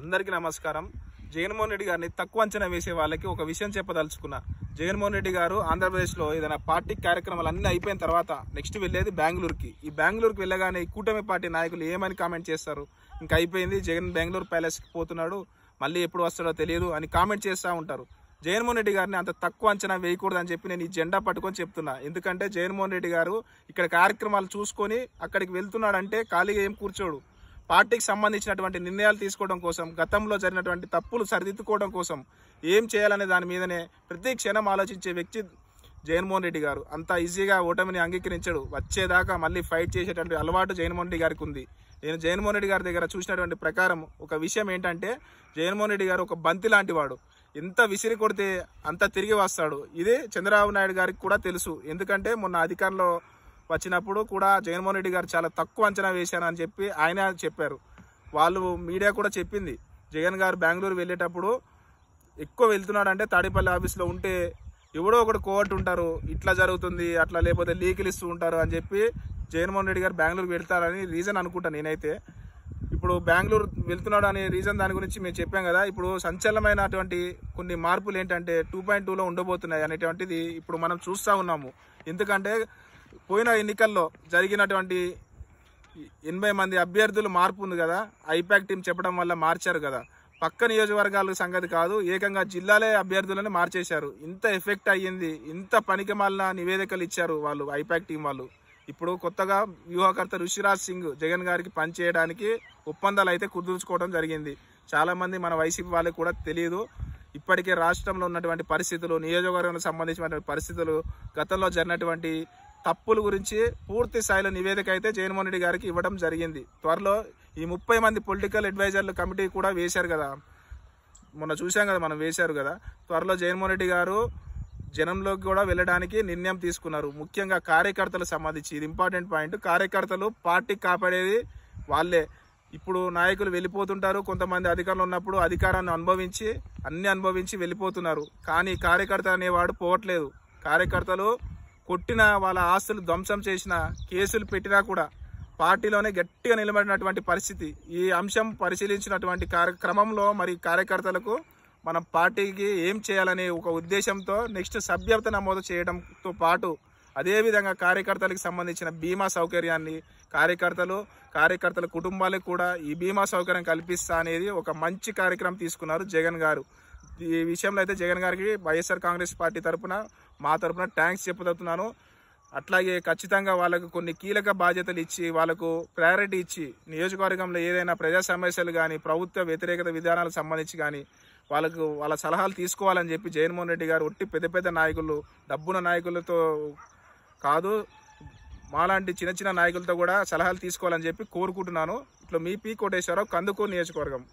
అందరికీ నమస్కారం. జగన్మోహన్ రెడ్డి గారిని తక్కువ అంచనా వేసే వాళ్ళకి ఒక విషయం చెప్పదలుచుకున్నా. జగన్మోహన్ రెడ్డి గారు ఆంధ్రప్రదేశ్లో ఏదైనా పార్టీ కార్యక్రమాలు అన్నీ అయిపోయిన తర్వాత నెక్స్ట్ వెళ్ళేది బెంగళూరుకి. ఈ బెంగళూరుకి వెళ్ళగానే ఈ కూటమి పార్టీ నాయకులు ఏమని కామెంట్ చేస్తారు, ఇంకా అయిపోయింది, జగన్ బెంగళూరు ప్యాలెస్కి పోతున్నాడు, మళ్ళీ ఎప్పుడు వస్తాడో తెలియదు అని కామెంట్ చేస్తూ ఉంటారు. జగన్మోహన్ రెడ్డి గారిని అంత తక్కువ అంచనా వేయకూడదని చెప్పి నేను ఈ జెండా పట్టుకొని చెప్తున్నా. ఎందుకంటే జగన్మోహన్ రెడ్డి గారు ఇక్కడ కార్యక్రమాలు చూసుకొని అక్కడికి వెళ్తున్నాడంటే ఖాళీగా ఏం కూర్చోడు. పార్టీకి సంబంధించినటువంటి నిర్ణయాలు తీసుకోవడం కోసం, గతంలో జరిగినటువంటి తప్పులు సరిదిద్దుకోవడం కోసం ఏం చేయాలనే దాని మీదనే ప్రతి క్షణం ఆలోచించే వ్యక్తి జగన్మోహన్ రెడ్డి గారు. అంత ఈజీగా ఓటమిని అంగీకరించడు. వచ్చేదాకా మళ్ళీ ఫైట్ చేసేటువంటి అలవాటు జగన్మోహన్ రెడ్డి గారికి ఉంది. నేను జగన్మోహన్ రెడ్డి గారి దగ్గర చూసినటువంటి ప్రకారం ఒక విషయం ఏంటంటే, జగన్మోహన్ రెడ్డి గారు ఒక బంతి లాంటి వాడు. ఎంత విసిరి కొడితే అంత తిరిగి వస్తాడు. ఇదే చంద్రబాబు నాయుడు గారికి కూడా తెలుసు. ఎందుకంటే మొన్న అధికారంలో వచ్చినప్పుడు కూడా జగన్మోహన్ రెడ్డి గారు చాలా తక్కువ అంచనా వేశాను అని చెప్పి ఆయన చెప్పారు. వాళ్ళు మీడియా కూడా చెప్పింది, జగన్ గారు బెంగళూరు వెళ్ళేటప్పుడు ఎక్కువ వెళ్తున్నాడంటే తాడేపల్లి ఆఫీస్లో ఉంటే ఎవడో ఒకటి కోవట్ ఉంటారు, ఇట్లా జరుగుతుంది అట్లా, లేకపోతే లీకులు ఇస్తూ ఉంటారు అని చెప్పి జగన్మోహన్ రెడ్డి గారు బెంగళూరుకి వెళ్తారని రీజన్ అనుకుంటాను నేనైతే. ఇప్పుడు బెంగళూరు వెళ్తున్నాడు అనే రీజన్ దాని గురించి మేము చెప్పాం కదా. ఇప్పుడు సంచలనమైనటువంటి కొన్ని మార్పులు ఏంటంటే 2.2లో ఉండబోతున్నాయి అనేటువంటిది ఇప్పుడు మనం చూస్తూ ఉన్నాము. ఎందుకంటే పోయిన ఎన్నికల్లో జరిగినటువంటి 80 మంది అభ్యర్థులు మార్పు ఉంది కదా, ఐపాక్ టీం చెప్పడం వల్ల మార్చారు కదా. పక్క నియోజకవర్గాల సంగతి కాదు, ఏకంగా జిల్లాలే అభ్యర్థులను మార్చేశారు. ఇంత ఎఫెక్ట్ అయ్యింది, ఇంత పనికి మాలిన నివేదికలు ఇచ్చారు వాళ్ళు ఐపాక్ టీం వాళ్ళు. ఇప్పుడు కొత్తగా వ్యూహకర్త ఋషిరాజ్ సింగ్ జగన్ గారికి పనిచేయడానికి ఒప్పందాలు అయితే కుదుర్చుకోవడం జరిగింది. చాలామంది మన వైసీపీ వాళ్ళకి కూడా తెలియదు. ఇప్పటికే రాష్ట్రంలో ఉన్నటువంటి పరిస్థితులు, నియోజకవర్గానికి సంబంధించినటువంటి పరిస్థితులు, గతంలో జరిగినటువంటి తప్పుల గురించి పూర్తి స్థాయిలో నివేదిక అయితే జగన్మోహన్ రెడ్డి గారికి ఇవ్వడం జరిగింది. త్వరలో ఈ 30 మంది పొలిటికల్ అడ్వైజర్ల కమిటీ కూడా వేశారు కదా, మొన్న చూసాం కదా మనం, వేశారు కదా. త్వరలో జగన్మోహన్ రెడ్డి గారు జనంలోకి కూడా వెళ్ళడానికి నిర్ణయం తీసుకున్నారు. ముఖ్యంగా కార్యకర్తలకు సంబంధించి ఇది ఇంపార్టెంట్ పాయింట్. కార్యకర్తలు పార్టీ కాపాడేది వాళ్ళే. ఇప్పుడు నాయకులు వెళ్ళిపోతుంటారు, కొంతమంది అధికారంలో ఉన్నప్పుడు అధికారాన్ని అనుభవించి వెళ్ళిపోతున్నారు. కానీ కార్యకర్త అనేవాడు పోవట్లేదు. కార్యకర్తలు కొట్టిన, వాళ్ళ ఆస్తులు ధ్వంసం చేసిన, కేసులు పెట్టినా కూడా పార్టీలోనే గట్టిగా నిలబడినటువంటి పరిస్థితి. ఈ అంశం పరిశీలించినటువంటి క్రమంలో మరి కార్యకర్తలకు మనం పార్టీకి ఏం చేయాలనే ఒక ఉద్దేశంతో నెక్స్ట్ సభ్యత నమోదు చేయడంతో పాటు అదేవిధంగా కార్యకర్తలకు సంబంధించిన బీమా సౌకర్యాన్ని కార్యకర్తల కుటుంబాలకు కూడా ఈ బీమా సౌకర్యం కల్పిస్తా అనేది ఒక మంచి కార్యక్రమం తీసుకున్నారు జగన్ గారు. ఈ విషయంలో అయితే జగన్ గారికి వైఎస్ఆర్ కాంగ్రెస్ పార్టీ తరఫున, మా తరఫున థ్యాంక్స్ చెప్పుతున్నాను. అట్లాగే ఖచ్చితంగా వాళ్ళకు కొన్ని కీలక బాధ్యతలు ఇచ్చి, వాళ్ళకు ప్రయారిటీ ఇచ్చి, నియోజకవర్గంలో ఏదైనా ప్రజా సమస్యలు కానీ, ప్రభుత్వ వ్యతిరేకత విధానాలకు సంబంధించి కానీ వాళ్ళ సలహాలు తీసుకోవాలని చెప్పి జగన్మోహన్ రెడ్డి గారు ఒట్టి పెద్ద నాయకులు, డబ్బున్న నాయకులతో కాదు, మాలాంటి చిన్న నాయకులతో కూడా సలహాలు తీసుకోవాలని చెప్పి కోరుకుంటున్నాను. ఇట్లా మీ పి కోటేశ్వరరావు, కందుకూరు నియోజకవర్గం.